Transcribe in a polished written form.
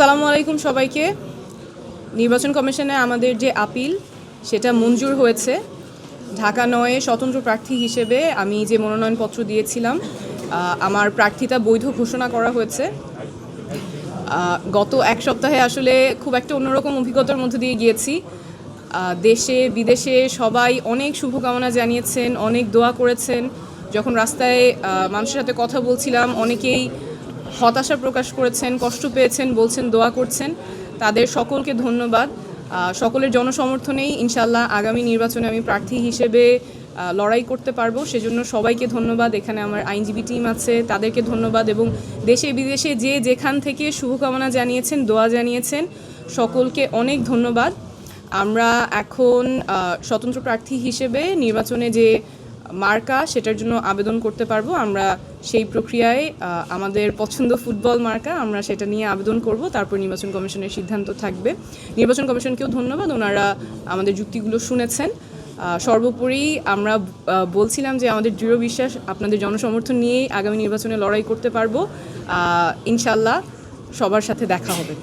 আসসালামু আলাইকুম সবাইকে। নির্বাচন কমিশনে আমাদের যে আপিল সেটা মঞ্জুর হয়েছে। ঢাকা ৯-এ স্বতন্ত্র প্রার্থী হিসেবে আমি যে মনোনয়নপত্র দিয়েছিলাম আমার প্রার্থিতা বৈধ ঘোষণা করা হয়েছে। গত এক সপ্তাহে আসলে খুব একটা অন্যরকম অভিজ্ঞতার মধ্যে দিয়ে গিয়েছি। দেশে বিদেশে সবাই অনেক শুভকামনা জানিয়েছেন, অনেক দোয়া করেছেন। যখন রাস্তায় মানুষের সাথে কথা বলছিলাম অনেকেই হতাশা প্রকাশ করেছেন, কষ্ট পেয়েছেন, বলছেন দোয়া করছেন। তাদের সকলকে ধন্যবাদ। সকলের জনসমর্থনেই ইনশাল্লাহ আগামী নির্বাচনে আমি প্রার্থী হিসেবে লড়াই করতে পারবো। সেজন্য সবাইকে ধন্যবাদ। এখানে আমার আইনজীবী টিম আছে, তাদেরকে ধন্যবাদ। এবং দেশে বিদেশে যে যেখান থেকে শুভকামনা জানিয়েছেন, দোয়া জানিয়েছেন, সকলকে অনেক ধন্যবাদ। আমরা এখন স্বতন্ত্র প্রার্থী হিসেবে নির্বাচনে যে মার্কা সেটার জন্য আবেদন করতে পারবো। আমরা সেই প্রক্রিয়ায় আমাদের পছন্দ ফুটবল মার্কা, আমরা সেটা নিয়ে আবেদন করব। তারপর নির্বাচন কমিশনের সিদ্ধান্ত থাকবে। নির্বাচন কমিশনকেও ধন্যবাদ, ওনারা আমাদের যুক্তিগুলো শুনেছেন। সর্বোপরি আমরা বলছিলাম যে আমাদের দৃঢ় বিশ্বাস আপনাদের জনসমর্থন নিয়েই আগামী নির্বাচনে লড়াই করতে পারবো। ইনশাল্লাহ সবার সাথে দেখা হবে।